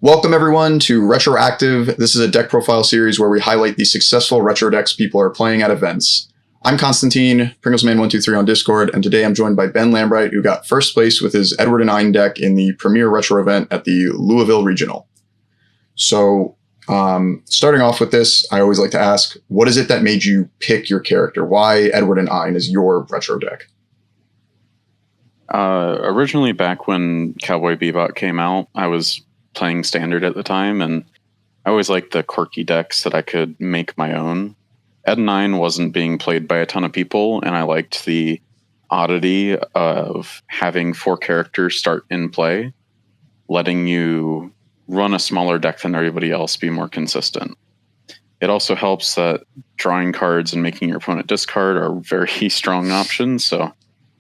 Welcome everyone to Retroactive. This is a deck profile series where we highlight the successful retro decks people are playing at events. I'm Constantine, Pringlesman123 on Discord, and today I'm joined by Ben Lambright, who got first place with his Ed&Ein deck in the premier retro event at the Louisville Regional. So, starting off with this, I always like to ask, what is it that made you pick your character? Why Ed&Ein is your retro deck? Originally, back when Cowboy Bebop came out, I was playing Standard at the time, and I always liked the quirky decks that I could make my own. Ed&Ein wasn't being played by a ton of people, and I liked the oddity of having 4 characters start in play, letting you run a smaller deck than everybody else, be more consistent. It also helps that drawing cards and making your opponent discard are very strong options, so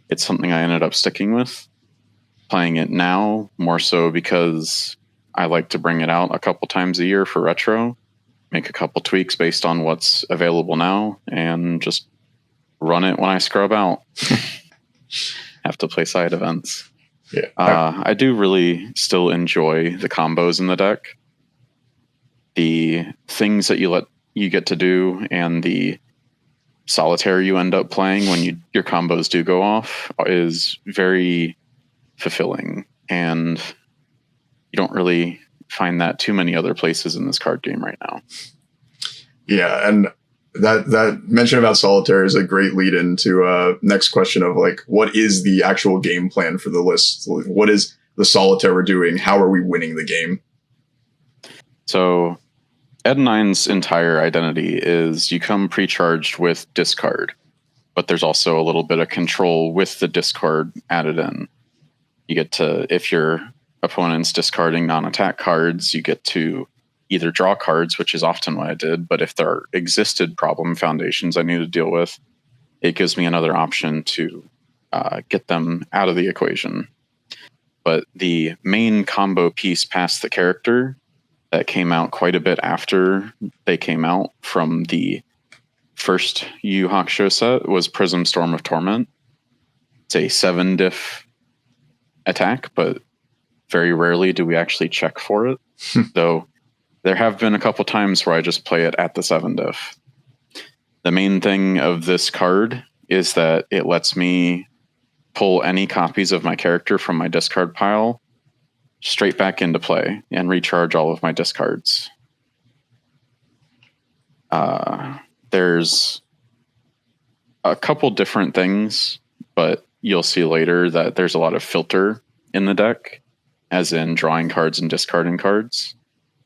it's something I ended up sticking with. Playing it now, more so because I like to bring it out a couple times a year for retro, make a couple tweaks based on what's available now, and just run it when I scrub out. Have to play side events. Yeah. I do really still enjoy the combos in the deck. The things that you get to do and the solitaire you end up playing when your combos do go off is very fulfilling, and you don't really find that too many other places in this card game right now. Yeah, and that mention about solitaire is a great lead into next question of like, what is the actual game plan for the list? What is the solitaire we're doing? How are we winning the game? So Ed&Ein's entire identity is you come pre-charged with discard, but there's also a little bit of control with the discard added in. You get to, if your opponent's discarding non-attack cards, you get to either draw cards, which is often what I did, but if there existed problem foundations I need to deal with, it gives me another option to get them out of the equation. But the main combo piece past the character that came out quite a bit after they came out from the first Yu Hakusho set was Prism Storm of Torment. It's a 7-diff attack, but very rarely do we actually check for it. Though there have been a couple times where I just play it at the 7-diff. The main thing of this card is that it lets me pull any copies of my character from my discard pile straight back into play and recharge all of my discards. There's a couple different things, but you'll see later that there's a lot of filter in the deck, as in drawing cards and discarding cards.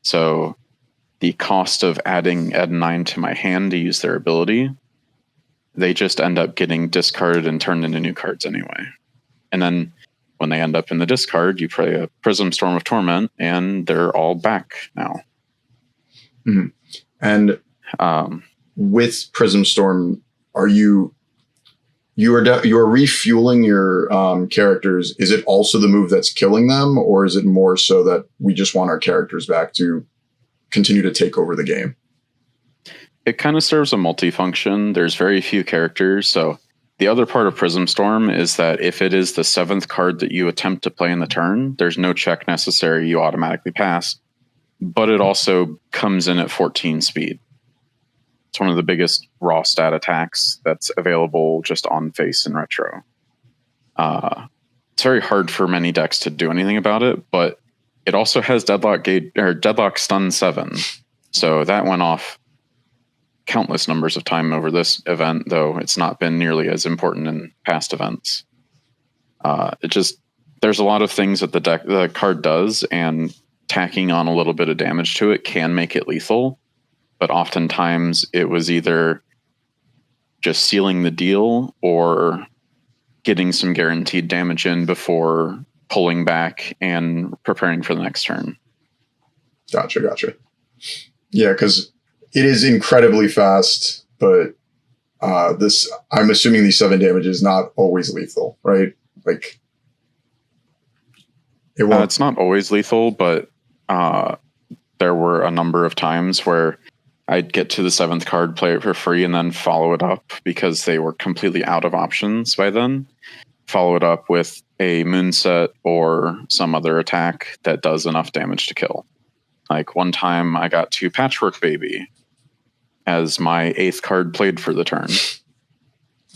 So the cost of adding Ed&Ein to my hand to use their ability, they just end up getting discarded and turned into new cards anyway. And then when they end up in the discard, you play a Prism Storm of Torment, and they're all back now. Mm-hmm. And with Prism Storm, you are refueling your characters. Is it also the move that's killing them, or is it more so that we just want our characters back to continue to take over the game? It kind of serves a multifunction. There's very few characters, so the other part of Prism Storm is that if it is the 7th card that you attempt to play in the turn, there's no check necessary, you automatically pass. But it also comes in at 14 speed. It's one of the biggest raw stat attacks that's available just on face in retro. It's very hard for many decks to do anything about it, but it also has Deadlock Stun 7. So that went off countless numbers of time over this event, though it's not been nearly as important in past events. There's a lot of things that the card does, and tacking on a little bit of damage to it can make it lethal. But oftentimes it was either just sealing the deal or getting some guaranteed damage in before pulling back and preparing for the next turn. Gotcha. Yeah, because it is incredibly fast, but I'm assuming the 7 damage is not always lethal, right? Like, it's not always lethal, but there were a number of times where I'd get to the 7th card, play it for free, and then follow it up because they were completely out of options by then. Follow it up with a moonset or some other attack that does enough damage to kill. Like one time I got to Patchwork Baby as my 8th card played for the turn.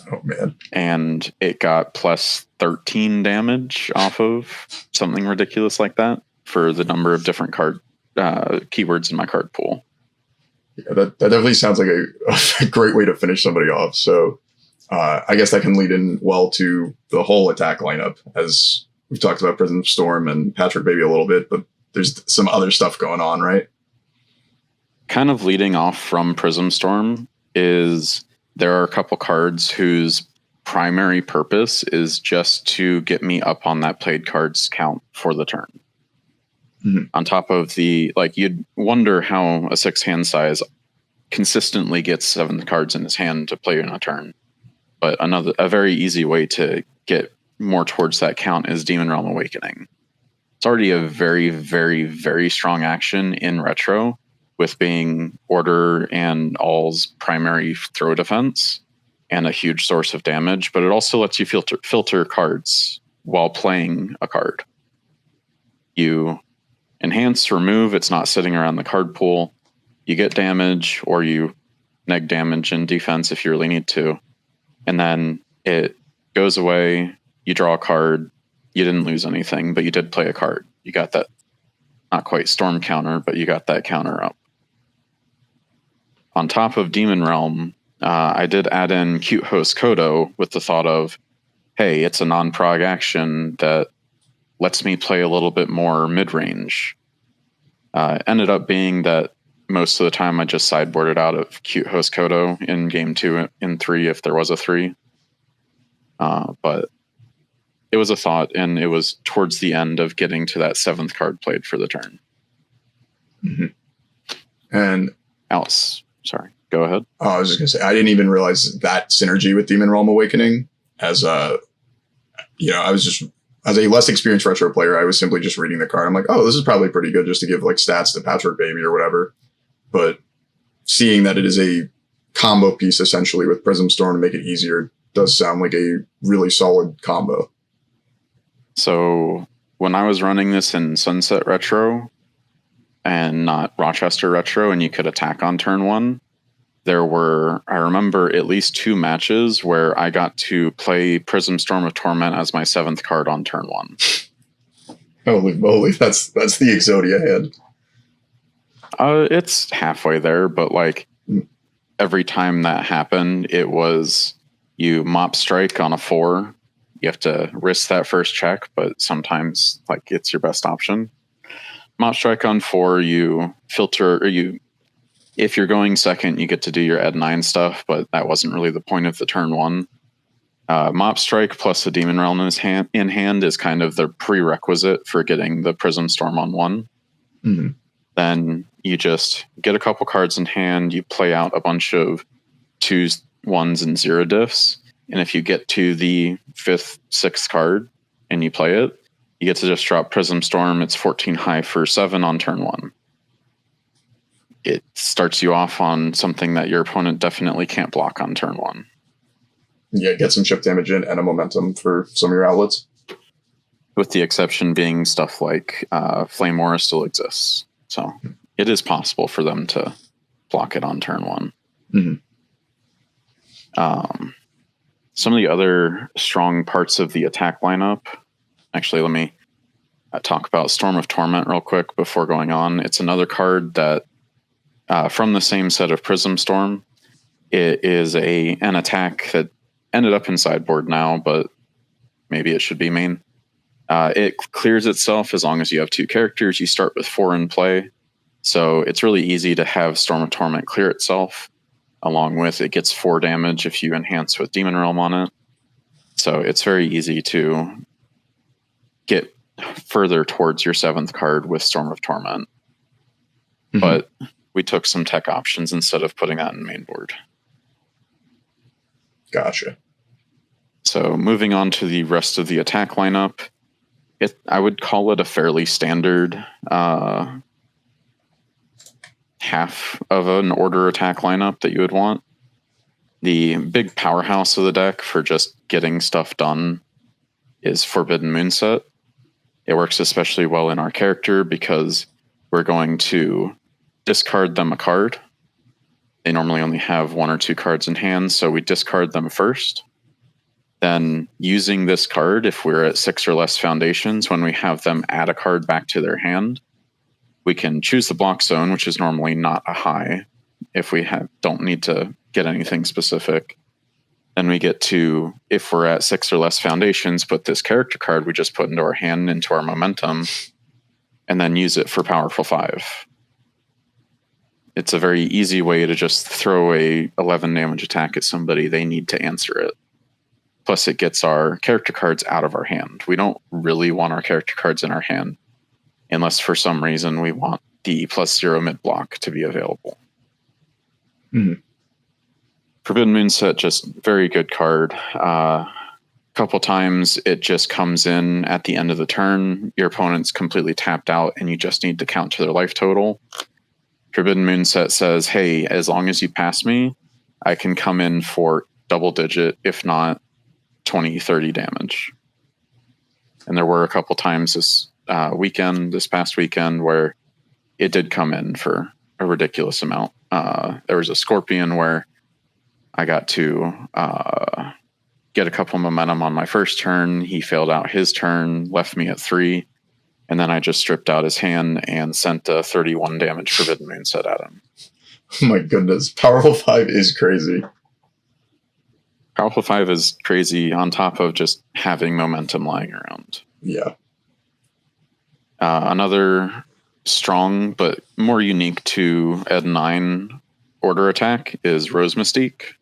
Oh, man. And it got plus 13 damage off of something ridiculous like that for the number of different card keywords in my card pool. Yeah, that definitely sounds like a great way to finish somebody off. So I guess that can lead in well to the whole attack lineup, as we've talked about Prism Storm and Patrick Baby a little bit, but there's some other stuff going on, right? Kind of leading off from Prism Storm is there are a couple cards whose primary purpose is just to get me up on that played cards count for the turn. Mm-hmm. On top of you'd wonder how a 6 hand size consistently gets 7 cards in his hand to play in a turn. But a very easy way to get more towards that count is Demon Realm Awakening. It's already a very, very, very strong action in Retro, with being Order and All's primary throw defense and a huge source of damage, but it also lets you filter cards while playing a card. You enhance, remove, it's not sitting around the card pool. You get damage, or you neg damage in defense if you really need to. And then it goes away, you draw a card, you didn't lose anything, but you did play a card. You got that, not quite storm counter, but you got that counter up. On top of Demon Realm, I did add in Cute Host Kodo with the thought of, hey, it's a non-prog action that lets me play a little bit more mid-range. Ended up being that most of the time I just sideboarded out of Cute Host Kodo in game 2 and 3 if there was a 3. But it was a thought, and it was towards the end of getting to that 7th card played for the turn. Mm-hmm. And Alice, sorry, go ahead. Oh, I was just going to say, I didn't even realize that synergy with Demon Realm Awakening. As I was just, as a less experienced Retro player, I was simply just reading the card. I'm like, oh, this is probably pretty good just to give like stats to Patchwork Baby or whatever. But seeing that it is a combo piece essentially with Prism Storm to make it easier does sound like a really solid combo. So when I was running this in Sunset Retro and not Rochester Retro, and you could attack on turn 1, there were, I remember, at least 2 matches where I got to play Prism Storm of Torment as my 7th card on turn 1. Holy moly, that's the Exodia hand. It's halfway there, but every time that happened, it was you mop strike on a 4. You have to risk that first check, but sometimes it's your best option. Mop strike on 4, you filter, or if you're going second, you get to do your Ed&Ein stuff, but that wasn't really the point of the turn 1. Mop strike plus the Demon Realm in hand is kind of the prerequisite for getting the Prism Storm on 1. Mm-hmm. Then you just get a couple cards in hand, you play out a bunch of 2s, 1s, and 0 diffs, and if you get to the 5th, 6th card and you play it, you get to just drop Prism Storm. It's 14 high for 7 on turn 1. It starts you off on something that your opponent definitely can't block on turn 1. Yeah, get some chip damage in and a momentum for some of your outlets. With the exception being stuff like Flame Aura still exists. So it is possible for them to block it on turn 1. Mm-hmm. Some of the other strong parts of the attack lineup. Actually, let me talk about Storm of Torment real quick before going on. It's another card that, from the same set of Prism Storm, it is an attack that ended up in sideboard now, but maybe it should be main. It clears itself as long as you have 2 characters. You start with 4 in play. So it's really easy to have Storm of Torment clear itself. Along with it gets 4 damage if you enhance with Demon Realm on it. So it's very easy to get further towards your 7th card with Storm of Torment. Mm-hmm. But we took some tech options instead of putting that in main board. Gotcha. So moving on to the rest of the attack lineup, I would call it a fairly standard half of an order attack lineup that you would want. The big powerhouse of the deck for just getting stuff done is Forbidden Moonset. It works especially well in our character because we're going to discard them a card. They normally only have 1 or 2 cards in hand, so we discard them first. Then using this card, if we're at 6 or less foundations, when we have them add a card back to their hand, we can choose the block zone, which is normally not a high if we don't need to get anything specific. Then we get to, if we're at 6 or less foundations, put this character card we just put into our hand into our momentum, and then use it for Powerful 5. It's a very easy way to just throw a 11 damage attack at somebody. They need to answer it. Plus, it gets our character cards out of our hand. We don't really want our character cards in our hand, unless for some reason we want the +0 mid block to be available. Mm-hmm. Forbidden Moonset, just very good card. Couple times it just comes in at the end of the turn. Your opponent's completely tapped out, and you just need to counter their life total. Forbidden Moonset says, hey, as long as you pass me, I can come in for double digit, if not 20, 30 damage. And there were a couple times this past weekend, where it did come in for a ridiculous amount. There was a Scorpion where I got to get a couple momentum on my first turn. He failed out his turn, left me at 3. And then I just stripped out his hand and sent a 31 damage Forbidden Moonset at him. Oh my goodness. Powerful 5 is crazy. Powerful 5 is crazy on top of just having momentum lying around. Yeah. Another strong but more unique to Ed&Ein order attack is Rose Mystique.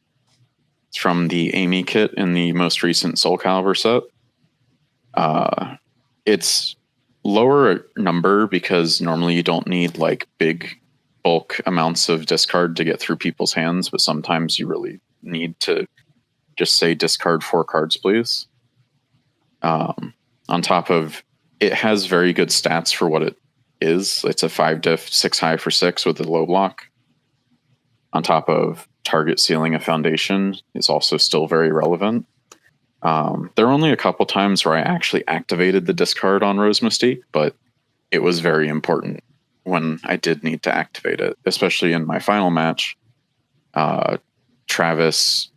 It's from the Amy kit in the most recent Soul Calibur set. It's lower number because normally you don't need like big bulk amounts of discard to get through people's hands, but sometimes you really need to just say discard 4 cards, please. On top of, it has very good stats for what it is. It's a 5 diff, 6 high for 6 with a low block. On top of target sealing a foundation is also still very relevant. There were only a couple times where I actually activated the discard on Rose Mystique, but it was very important when I did need to activate it, especially in my final match. Travis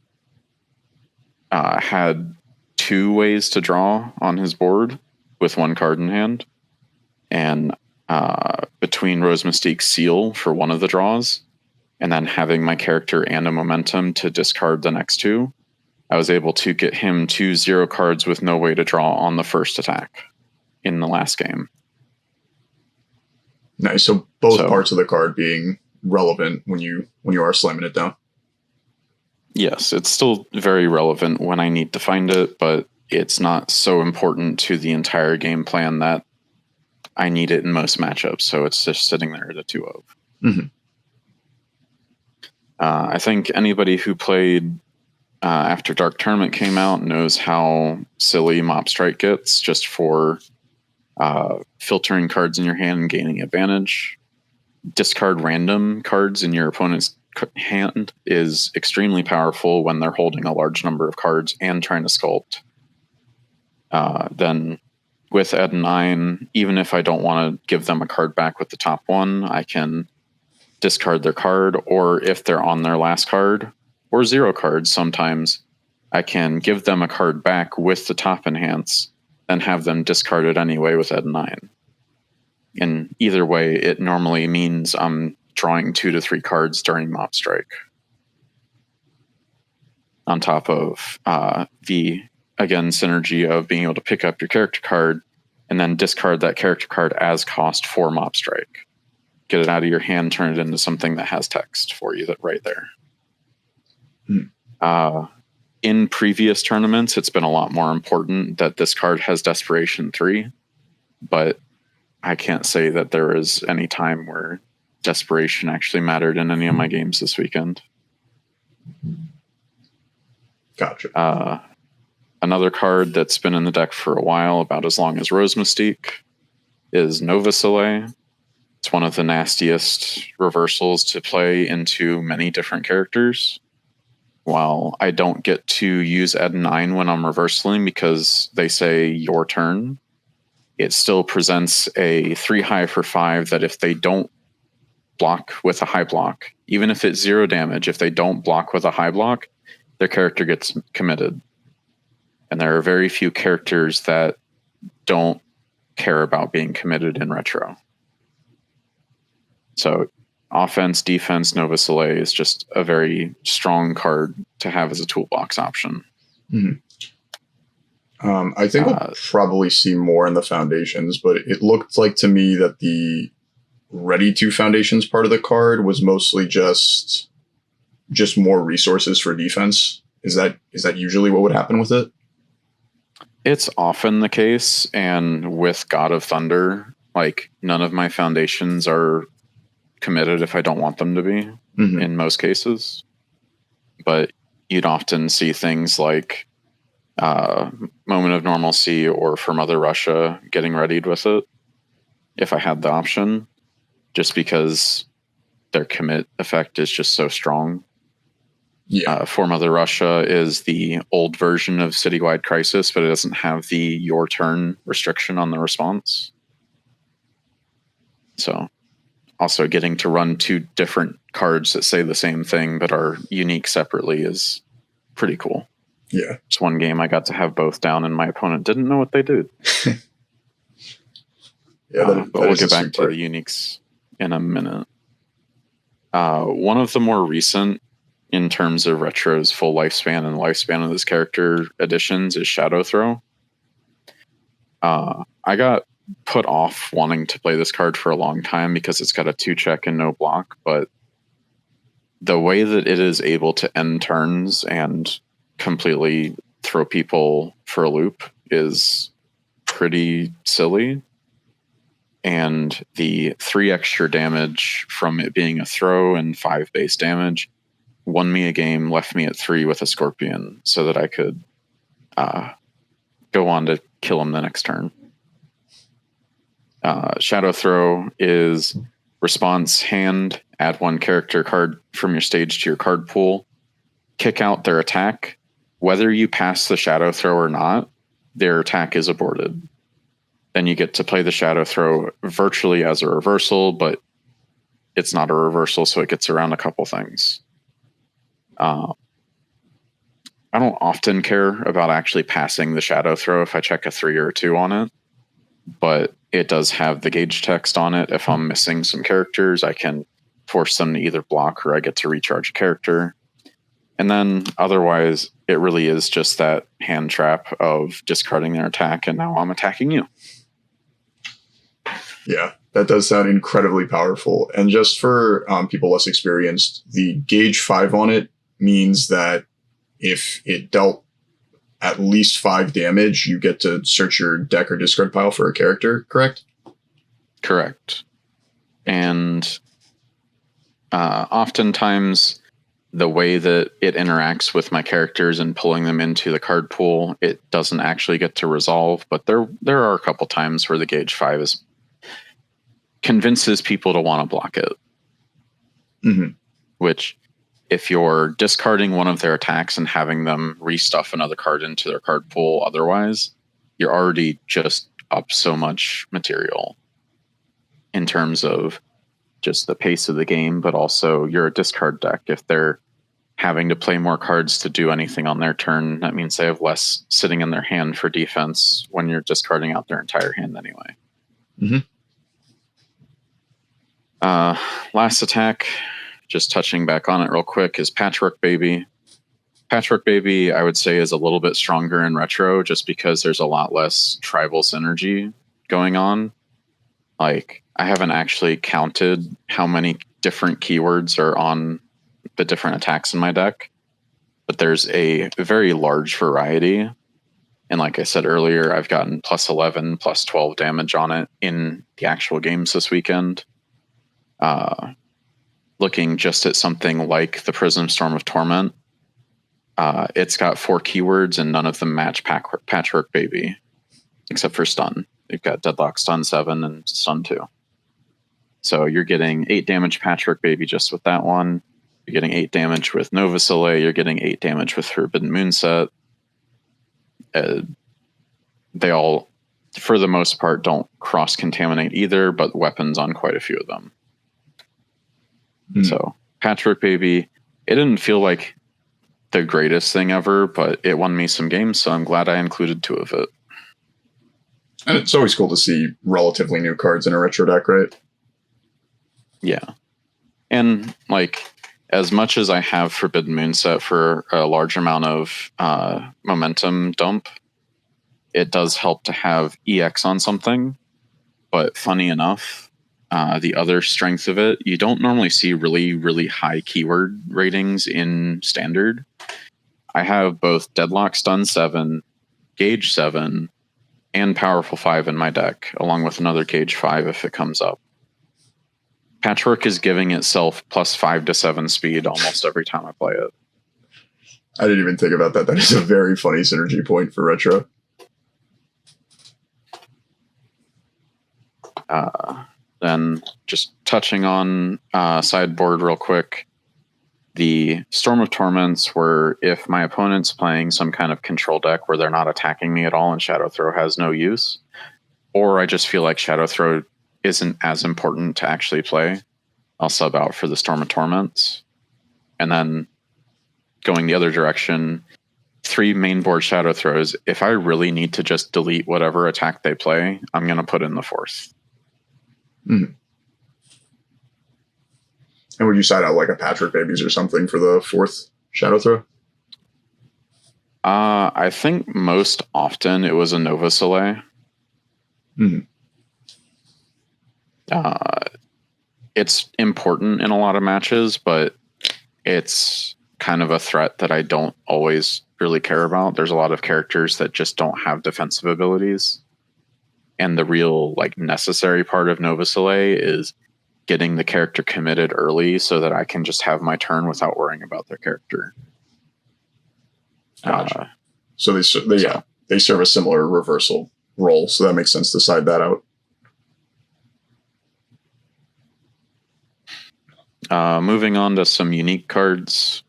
had 2 ways to draw on his board with 1 card in hand, and between Rose Mystique's seal for one of the draws, and then having my character and a momentum to discard the next 2, I was able to get him 2 0 cards with no way to draw on the first attack in the last game. Nice. So both parts of the card being relevant when you are slamming it down. Yes, it's still very relevant when I need to find it, but it's not so important to the entire game plan that I need it in most matchups. So it's just sitting there at a 2-0. Mm-hmm. I think anybody who played after Dark Tournament came out knows how silly Mop Strike gets just for filtering cards in your hand and gaining advantage. Discard random cards in your opponent's hand is extremely powerful when they're holding a large number of cards and trying to sculpt. Then with Ed&Ein, even if I don't want to give them a card back with the top one, I can discard their card, or if they're on their last card, or 0 cards sometimes, I can give them a card back with the top enhance, then have them discard it anyway with Ed&Ein. In either way, it normally means I'm drawing 2 to 3 cards during Mop Strike. On top of the, again, synergy of being able to pick up your character card and then discard that character card as cost for Mop Strike. Get it out of your hand, turn it into something that has text for you right there. In previous tournaments, it's been a lot more important that this card has Desperation 3, but I can't say that there is any time where Desperation actually mattered in any of my games this weekend. Gotcha. Another card that's been in the deck for a while, about as long as Rose Mystique, is Nova Soleil. It's one of the nastiest reversals to play into many different characters. While I don't get to use Ed&Ein when I'm reversaling because they say your turn, it still presents a 3 high for 5 that if they don't block with a high block, even if it's 0 damage, if they don't block with a high block, their character gets committed. And there are very few characters that don't care about being committed in retro. So offense, defense, Nova Soleil is just a very strong card to have as a toolbox option. Mm-hmm. I think we'll probably see more in the foundations, but it looked like to me that the ready to foundations part of the card was mostly just more resources for defense. Is that usually what would happen with it? It's often the case, and with God of Thunder, like none of my foundations are committed if I don't want them to be, in most cases. But you'd often see things like Moment of Normalcy or For Mother Russia getting readied with it if I had the option, just because their commit effect is just so strong. Yeah. For Mother Russia is the old version of Citywide Crisis, but it doesn't have the your turn restriction on the response. So also getting to run 2 different cards that say the same thing but are unique separately is pretty cool. Yeah. It's one game I got to have both down and my opponent didn't know what they did. But we'll get back to the uniques in a minute. One of the more recent, in terms of retro's full lifespan and lifespan of this character additions, is Shadow Throw. I got put off wanting to play this card for a long time because it's got a 2-check and no block, but the way that it is able to end turns and completely throw people for a loop is pretty silly. And the 3 extra damage from it being a throw and 5 base damage won me a game, left me at 3 with a Scorpion so that I could go on to kill him the next turn. Shadow Throw is response hand, add 1 character card from your stage to your card pool, kick out their attack. Whether you pass the Shadow Throw or not, their attack is aborted. Then you get to play the Shadow Throw virtually as a reversal, but it's not a reversal, so it gets around a couple things. I don't often care about actually passing the Shadow Throw if I check a 3 or a 2 on it, but it does have the gauge text on it. If I'm missing some characters, I can force them to either block or I get to recharge a character. And then otherwise, it really is just that hand trap of discarding their attack, and now I'm attacking you. Yeah, that does sound incredibly powerful. And just for people less experienced, the gauge 5 on it means that if it dealt at least 5 damage, you get to search your deck or discard pile for a character, correct? Correct. And oftentimes, the way that it interacts with my characters and pulling them into the card pool, it doesn't actually get to resolve. But there are a couple times where the gauge 5 convinces people to want to block it. Which, if you're discarding one of their attacks and having them restuff another card into their card pool otherwise, you're already just up so much material in terms of just the pace of the game, but also you're a discard deck. If they're having to play more cards to do anything on their turn, that means they have less sitting in their hand for defense when you're discarding out their entire hand anyway. Last attack, just touching back on it real quick, is Patchwork Baby. Patchwork Baby, I would say, is a little bit stronger in retro just because there's a lot less tribal synergy going on. Like, I haven't actually counted how many different keywords are on the different attacks in my deck, but there's a very large variety. And like I said earlier, I've gotten plus 11, plus 12 damage on it in the actual games this weekend. Looking just at something like the Prism Storm of Torment, it's got 4 keywords and none of them match Patchwork Baby, except for Stun. You've got Deadlock, Stun 7, and Stun 2. So you're getting 8 damage Patchwork Baby just with that one. You're getting 8 damage with Nova Soleil. You're getting 8 damage with Forbidden Moonset. They all for the most part, don't cross-contaminate either, but weapons on quite a few of them. So, Patchwork Baby, it didn't feel like the greatest thing ever, but it won me some games, so I'm glad I included 2 of it. And it's always cool to see relatively new cards in a retro deck, right? Yeah. And, like, as much as I have Forbidden Moonset for a large amount of momentum dump, it does help to have EX on something. But funny enough, the other strength of it, you don't normally see really, really high keyword ratings in Standard. I have both Deadlock Stun 7, Gauge 7, and Powerful 5 in my deck, along with another Gauge 5 if it comes up. Patchwork is giving itself plus 5 to 7 speed almost every time I play it. I didn't even think about that. That is a very funny synergy point for retro. Then just touching on sideboard real quick, the Storm of Torments were if my opponent's playing some kind of control deck where they're not attacking me at all and Shadow Throw has no use, or I just feel like Shadow Throw isn't as important to actually play, I'll sub out for the Storm of Torments. And then going the other direction, 3 main board Shadow Throws. If I really need to just delete whatever attack they play, I'm going to put in the 4th. Mm-hmm. And would you side out like a Patrick Babies or something for the 4th Shadow Throw? I think most often it was a Nova Soleil. Mm-hmm. It's important in a lot of matches, but it's kind of a threat that I don't always really care about. There's a lot of characters that just don't have defensive abilities. And the real like necessary part of Nova Soleil is getting the character committed early so that I can just have my turn without worrying about their character. Gotcha. So they serve a similar reversal role, so that makes sense to side that out. Moving on to some unique cards.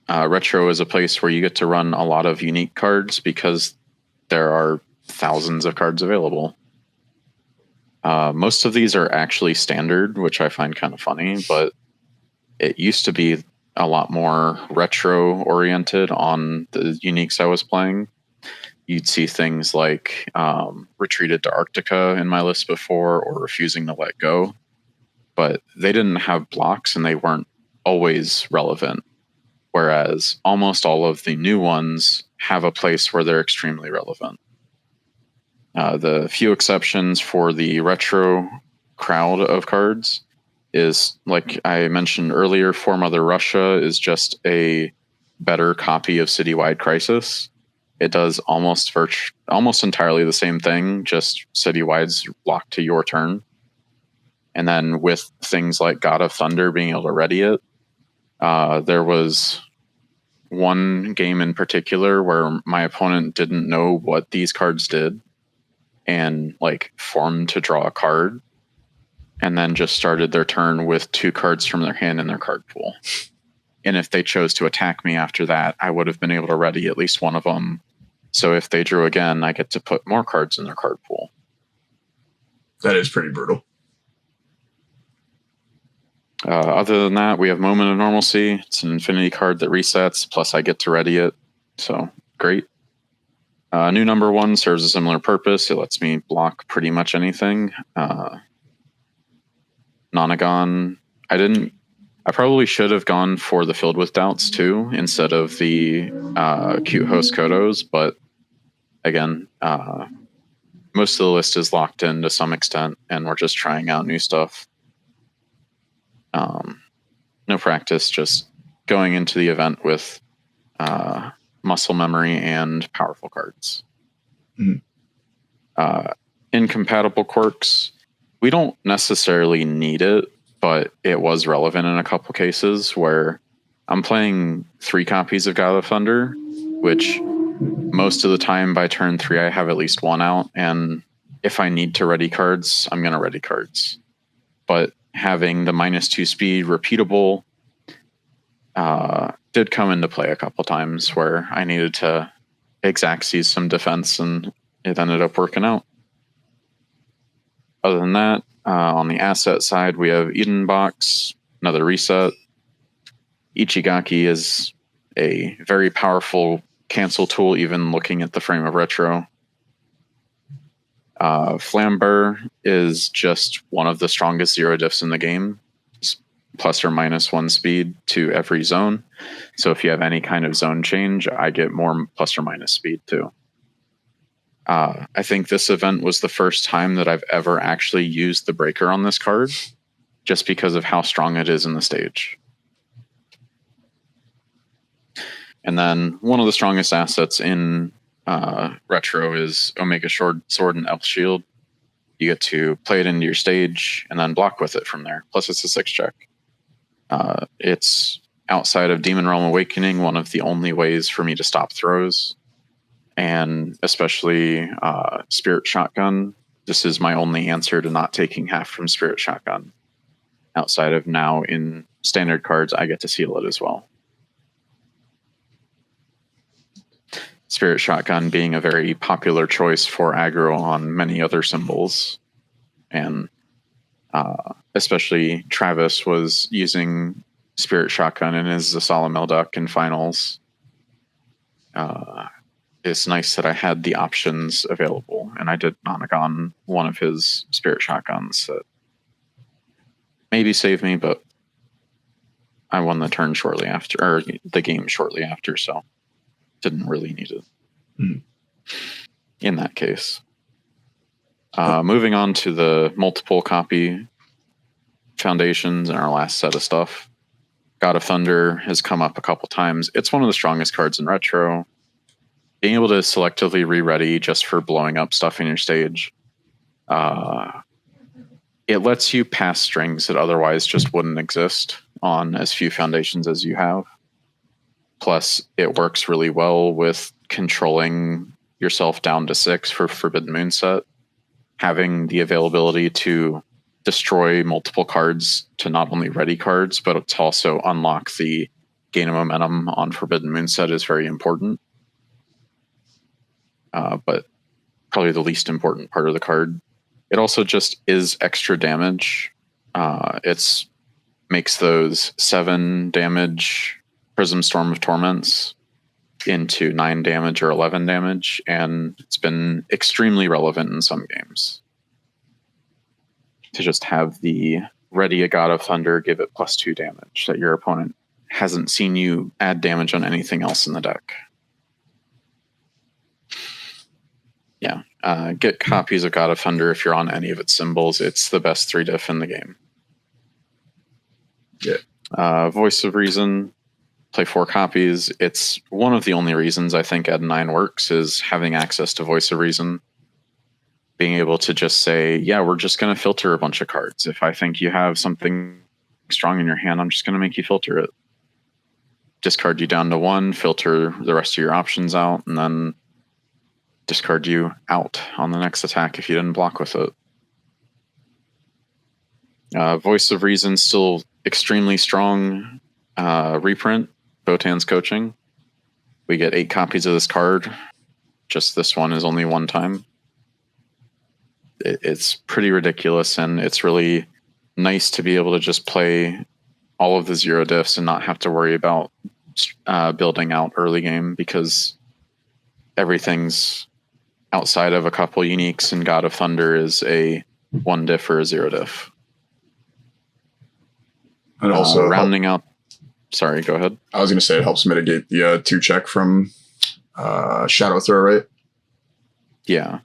Retro is a place where you get to run a lot of unique cards because there are thousands of cards available. Most of these are actually standard, which I find kind of funny, but it used to be a lot more retro oriented on the uniques I was playing. You'd see things like Retreated to Arctica in my list before, or Refusing to Let Go, but they didn't have blocks and they weren't always relevant. Whereas almost all of the new ones have a place where they're extremely relevant. The few exceptions for the retro crowd of cards is, like I mentioned earlier, For Mother Russia is just a better copy of Citywide Crisis. It does almost entirely the same thing, just Citywide's locked to your turn. And then with things like God of Thunder being able to ready it, there was one game in particular where my opponent didn't know what these cards did and like formed to draw a card and then just started their turn with 2 cards from their hand in their card pool. And if they chose to attack me after that, I would have been able to ready at least one of them. So if they drew again, I get to put more cards in their card pool. That is pretty brutal. Other than that, we have Moment of Normalcy. It's an infinity card that resets, plus I get to ready it. So, great. New number 1 serves a similar purpose. It lets me block pretty much anything. Nonagon. I probably should have gone for the Filled with Doubts too, instead of the Cute Host Kodos, but again, most of the list is locked in to some extent, and we're just trying out new stuff. No practice, just going into the event with muscle memory and powerful cards. Mm-hmm. Incompatible quirks, we don't necessarily need it, but it was relevant in a couple cases where I'm playing 3 copies of God of Thunder, which most of the time by turn 3 I have at least 1 out, and if I need to ready cards, I'm going to ready cards. But having the -2 speed repeatable did come into play a couple times where I needed to Xaxis some defense, and it ended up working out. Other than that, on the asset side, we have Eden Box, another reset. Ichigaki is a very powerful cancel tool, even looking at the frame of retro. Flamber is just one of the strongest zero diffs in the game. It's plus or minus 1 speed to every zone. So if you have any kind of zone change, I get more plus or minus speed too. I think this event was the first time that I've ever actually used the breaker on this card, just because of how strong it is in the stage. And then one of the strongest assets in retro is Omega Sword and Elf Shield. You get to play it into your stage and then block with it from there. Plus it's a 6 check. It's outside of Demon Realm Awakening, one of the only ways for me to stop throws. And especially Spirit Shotgun. This is my only answer to not taking half from Spirit Shotgun. Outside of now in standard cards, I get to seal it as well. Spirit Shotgun being a very popular choice for aggro on many other symbols. And especially Travis was using Spirit Shotgun in his Zasala Melduck in finals. It's nice that I had the options available, and I did Nonagon one of his Spirit Shotguns that maybe saved me, but I won the turn shortly after, or the game shortly after, so didn't really need it in that case. Moving on to the multiple copy foundations and our last set of stuff. God of Thunder has come up a couple times. It's one of the strongest cards in retro. Being able to selectively re-ready just for blowing up stuff in your stage. It lets you pass strings that otherwise just wouldn't exist on as few foundations as you have. Plus, it works really well with controlling yourself down to 6 for Forbidden Moonset. Having the availability to destroy multiple cards to not only ready cards, but to also unlock the gain of momentum on Forbidden Moonset is very important. But probably the least important part of the card. It also just is extra damage. It's makes those 7 damage Prism Storm of Torments into 9 damage or 11 damage, and it's been extremely relevant in some games. To just have the ready a God of Thunder, give it +2 damage that your opponent hasn't seen you add damage on anything else in the deck. Yeah, get copies of God of Thunder if you're on any of its symbols. It's the best 3 diff in the game. Yeah. Voice of Reason, play 4 copies. It's one of the only reasons I think Ed&Ein works is having access to Voice of Reason. Being able to just say, yeah, we're just going to filter a bunch of cards. If I think you have something strong in your hand, I'm just going to make you filter it. Discard you down to 1, filter the rest of your options out, and then discard you out on the next attack if you didn't block with it. Voice of Reason still extremely strong. Reprint, Botan's Coaching. We get 8 copies of this card. Just this one is only 1 time. It's pretty ridiculous, and it's really nice to be able to just play all of the 0 diffs and not have to worry about building out early game, because everything's outside of a couple uniques, and God of Thunder is a 1 diff or a 0 diff. And also rounding out. Sorry, go ahead. I was going to say it helps mitigate the 2 check from Shadow Throw, right? Yeah.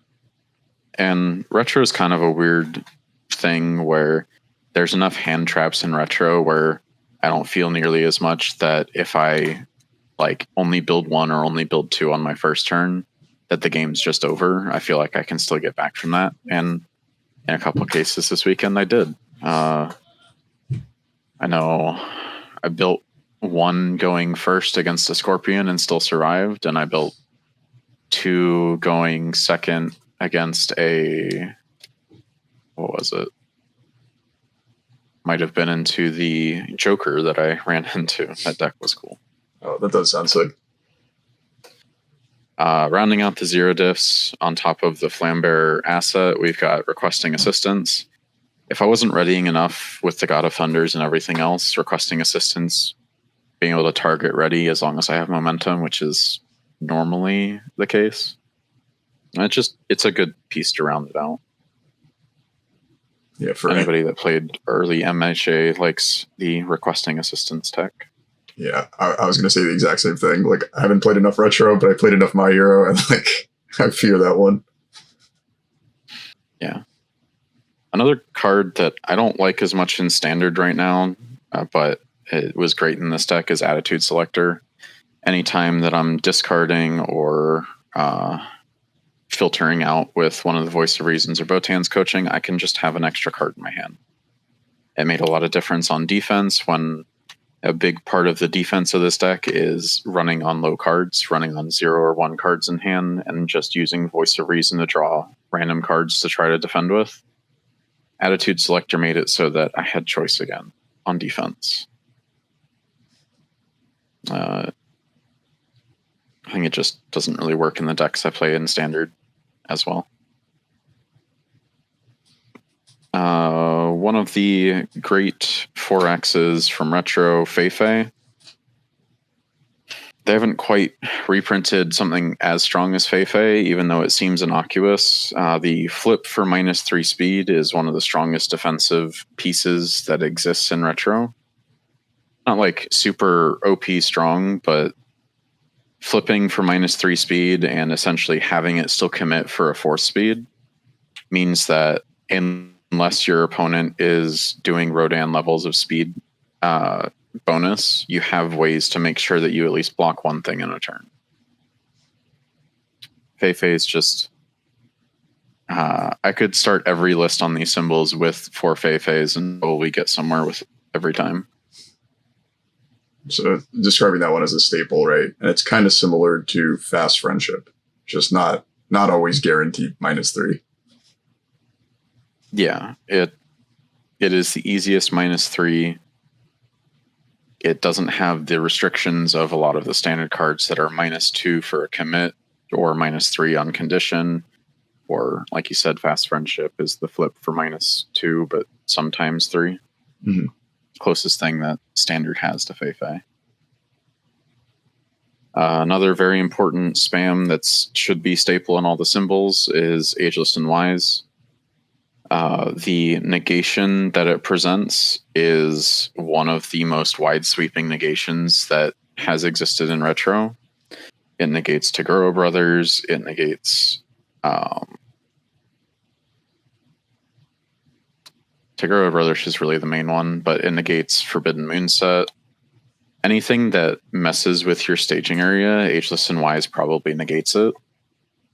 And retro is kind of a weird thing where there's enough hand traps in retro where I don't feel nearly as much that if I like only build 1 or only build 2 on my first turn, that the game's just over. I feel like I can still get back from that. And in a couple of cases this weekend, I did. I know I built 1 going first against a Scorpion and still survived. And I built 2 going second against a, what was it? Might have been into the Joker that I ran into. That deck was cool. Oh, that does sound sick. Rounding out the zero diffs on top of the Flambear asset, we've got Requesting Assistance. If I wasn't readying enough with the God of Thunders and everything else, Requesting Assistance, being able to target ready as long as I have momentum, which is normally the case. It's a good piece to round it out. Yeah, for anybody that played early MHA likes the Requesting Assistance tech. Yeah, I was going to say the exact same thing. Like, I haven't played enough Retro, but I played enough My Hero, and like, I fear that one. Yeah. Another card that I don't like as much in Standard right now, but it was great in this deck, is Attitude Selector. Anytime that I'm discarding or filtering out with one of the Voice of Reasons or Botan's coaching, I can just have an extra card in my hand. It made a lot of difference on defense when a big part of the defense of this deck is running on low cards, running on 0 or 1 cards in hand, and just using Voice of Reason to draw random cards to try to defend with. Attitude Selector made it so that I had choice again on defense. I think it just doesn't really work in the decks I play in Standard as well. One of the great 4Xs from Retro, Feifei. They haven't quite reprinted something as strong as Feifei, even though it seems innocuous. The flip for -3 speed is one of the strongest defensive pieces that exists in Retro. Not like super OP strong, but flipping for -3 speed and essentially having it still commit for a 4 speed means that unless your opponent is doing Rodan levels of speed bonus, you have ways to make sure that you at least block one thing in a turn. Feifei is just... I could start every list on these symbols with 4 Feifeis and we get somewhere with every time. So describing that one as a staple, right? And it's kind of similar to Fast Friendship, just not always guaranteed -3. Yeah, it is the easiest -3. It doesn't have the restrictions of a lot of the standard cards that are -2 for a commit or -3 on condition. Or, like you said, Fast Friendship is the flip for -2, but sometimes 3. Mm-hmm. Closest thing that Standard has to Feifei. Another very important spam that should be staple in all the symbols is Ageless and Wise. The negation that it presents is one of the most wide-sweeping negations that has existed in Retro. It negates Taguro Brothers. It negates... Taguro Brothers is really the main one, but it negates Forbidden Moonset. Anything that messes with your staging area, Ageless and Wise probably negates it,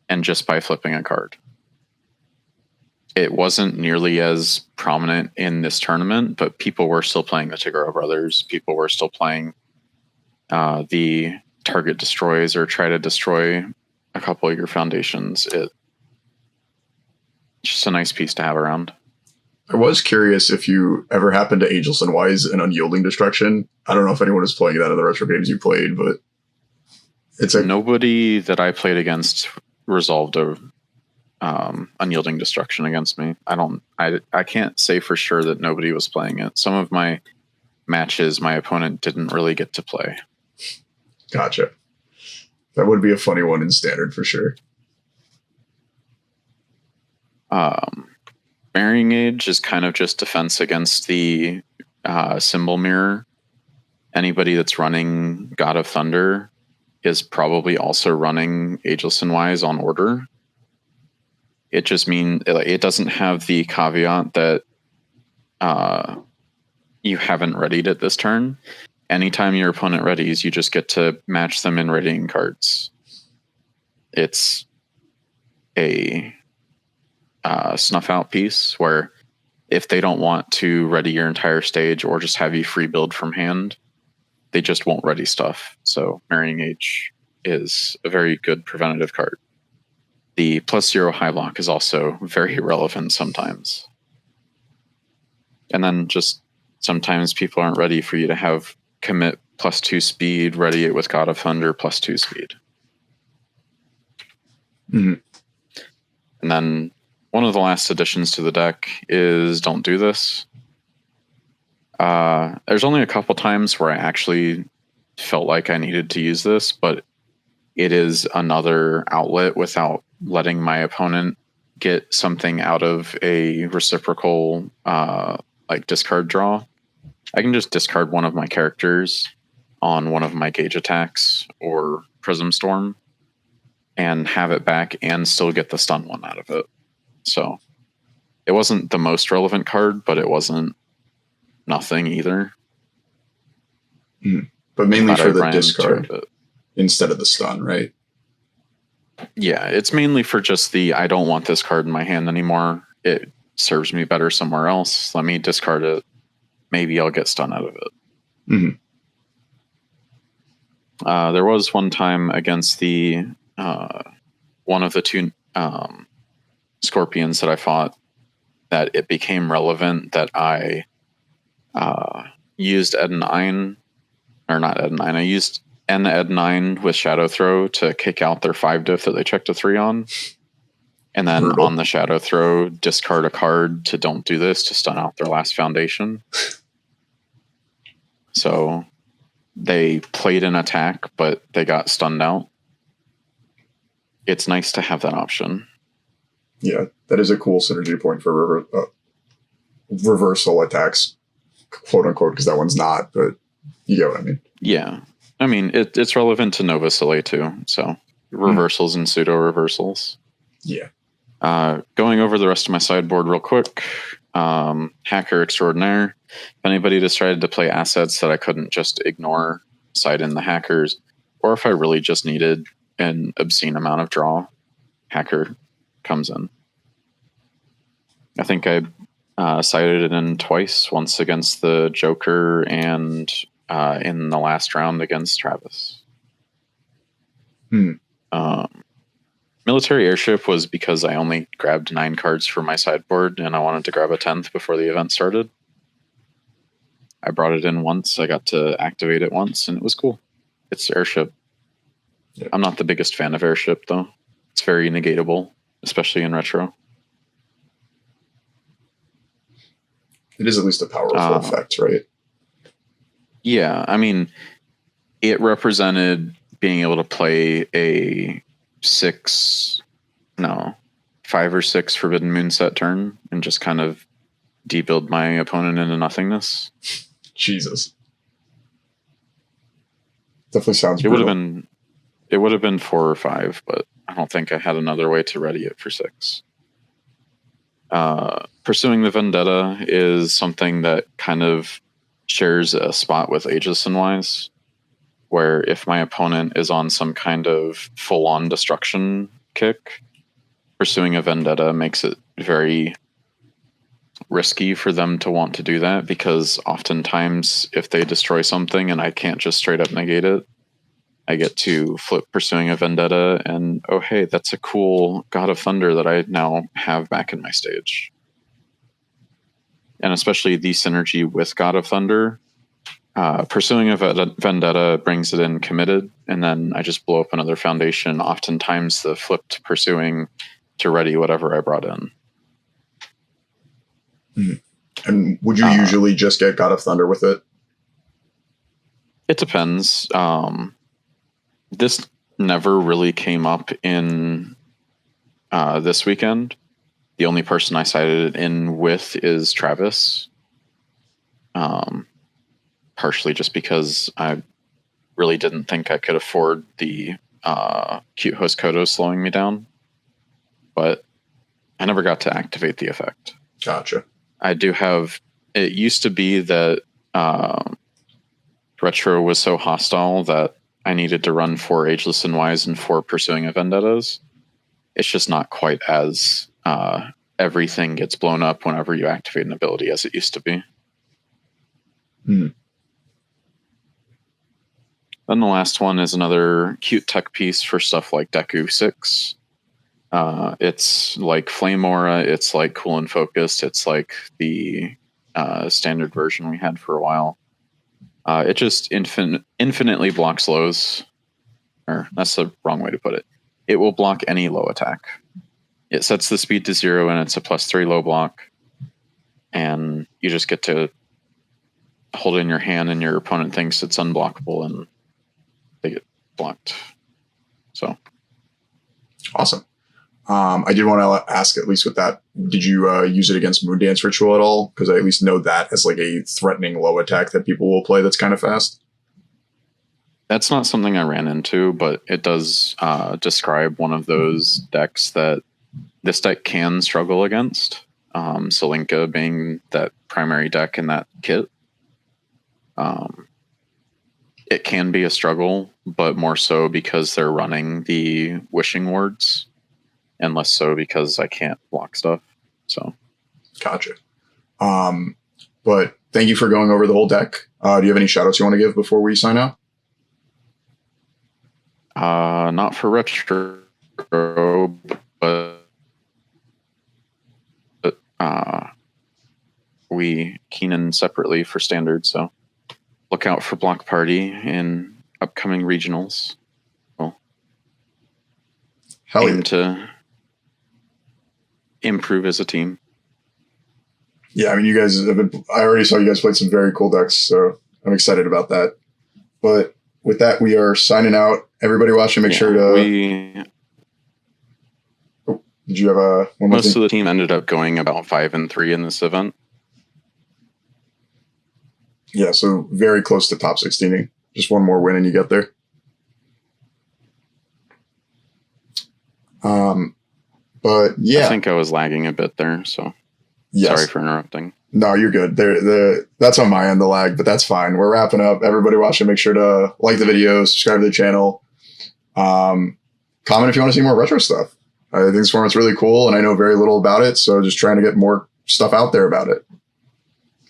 and just by flipping a card. It wasn't nearly as prominent in this tournament, but people were still playing the Taguro Brothers. People were still playing the target destroys or try to destroy a couple of your foundations. It's just a nice piece to have around. I was curious if you ever happened to Ageless and Wise and Unyielding Destruction. I don't know if anyone was playing that in the Retro games you played, but it's nobody that I played against resolved a Unyielding Destruction against me. I can't say for sure that nobody was playing it. Some of my matches, my opponent didn't really get to play. Gotcha. That would be a funny one in Standard for sure. Marrying Age is kind of just defense against the symbol mirror. Anybody that's running God of Thunder is probably also running Ageless and Wise on order. It just means it doesn't have the caveat that you haven't readied it this turn. Anytime your opponent readies, you just get to match them in readying cards. It's a snuff out piece where if they don't want to ready your entire stage or just have you free build from hand, they just won't ready stuff. So Marrying Age is a very good preventative card. The +0 high block is also very relevant sometimes. And then just sometimes people aren't ready for you to have commit +2 speed, ready it with God of Thunder +2 speed. Mm-hmm. And then one of the last additions to the deck is Don't Do This. There's only a couple times where I actually felt like I needed to use this, but it is another outlet without letting my opponent get something out of a reciprocal like discard draw. I can just discard one of my characters on one of my gauge attacks or Prism Storm and have it back and still get the stun one out of it. So it wasn't the most relevant card, but it wasn't nothing either. But mainly for the discard instead of the stun, right? Yeah, it's mainly for just the I don't want this card in my hand anymore. It serves me better somewhere else. Let me discard it. Maybe I'll get stun out of it. Mm-hmm. There was one time against the one of the two scorpions that I fought that it became relevant that I used Ed&Ein, or not Ed&Ein, I used Ed&Ein with Shadow Throw to kick out their 5 diff that they checked a 3 on. And then Brutal. On the Shadow Throw, discard a card to Don't Do This to stun out their last foundation. So they played an attack, but they got stunned out. It's nice to have that option. Yeah, that is a cool synergy point for reversal attacks, quote unquote, because that one's not, but you get what I mean. Yeah. I mean, it's relevant to Nova Soleil too. So reversals and pseudo reversals. Yeah. Going over the rest of my sideboard real quick. Hacker Extraordinaire. If anybody decided to play assets that I couldn't just ignore, side in the hackers, or if I really just needed an obscene amount of draw, Hacker comes in. I think I sided it in twice, once against the Joker and in the last round against Travis. Military Airship was because I only grabbed 9 cards for my sideboard and I wanted to grab a 10th before the event started. I brought it in once, I got to activate it once, and it was cool. It's Airship. Yeah. I'm not the biggest fan of Airship, though. It's very negatable, especially in Retro. It is at least a powerful effect, right? Yeah, I mean, it represented being able to play a 5 or 6 Forbidden Moonset turn and just kind of debuild my opponent into nothingness. Jesus. Definitely sounds brutal. It would have been 4 or 5, but I don't think I had another way to ready it for 6. Pursuing the Vendetta is something that kind of shares a spot with Aegis and Wise, where if my opponent is on some kind of full-on destruction kick, pursuing a Vendetta makes it very risky for them to want to do that, because oftentimes if they destroy something and I can't just straight up negate it, I get to flip Pursuing a Vendetta and, oh hey, that's a cool God of Thunder that I now have back in my stage. And especially the synergy with God of Thunder, Pursuing a Vendetta brings it in committed, and then I just blow up another foundation, oftentimes the flipped Pursuing to ready whatever I brought in. And would you usually just get God of Thunder with it? It depends. This never really came up in this weekend. The only person I sided it in with is Travis. Partially just because I really didn't think I could afford the Cute Host Kodo slowing me down. But I never got to activate the effect. Gotcha. I do have... It used to be that Retro was so hostile that I needed to run 4 Ageless and Wise and 4 Pursuing a Vendettas. It's just not quite as everything gets blown up whenever you activate an ability as it used to be. Then the last one is another cute tech piece for stuff like Deku 6. It's like Flame Aura, it's like Cool and Focused, it's like the standard version we had for a while. It just infinitely blocks lows. Or that's the wrong way to put it. it will block any low attack. It sets the speed to 0 and it's a +3 low block. And you just get to hold it in your hand and your opponent thinks it's unblockable and they get blocked. So awesome. I did want to ask, at least with that, did you use it against Moondance Ritual at all? Because I at least know that as like a threatening low attack that people will play that's kind of fast. That's not something I ran into, but it does describe one of those decks that this deck can struggle against. Selinka being that primary deck in that kit. It can be a struggle, but more so because they're running the Wishing Wards, and less so because I can't block stuff. So, gotcha. But thank you for going over the whole deck. Do you have any shout outs you want to give before we sign out? Not for retro, but we keen in separately for standard. So look out for Block Party in upcoming regionals. We'll aim to improve as a team. Yeah, I mean, you guys have been. I already saw you guys played some very cool decks, so I'm excited about that. But with that, we are signing out. Everybody watching, make sure to. Did you have a one more Most thing? of the team ended up going about 5-3 in this event. Yeah, so very close to top 16. Just one more win and you get there. But yeah, I think I was lagging a bit there, so sorry for interrupting. No, you're good. That's on my end, the lag, but that's fine. We're wrapping up. Everybody watching, make sure to like the video, subscribe to the channel, comment if you want to see more retro stuff. I think this format's really cool, and I know very little about it, so just trying to get more stuff out there about it.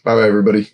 Bye, everybody.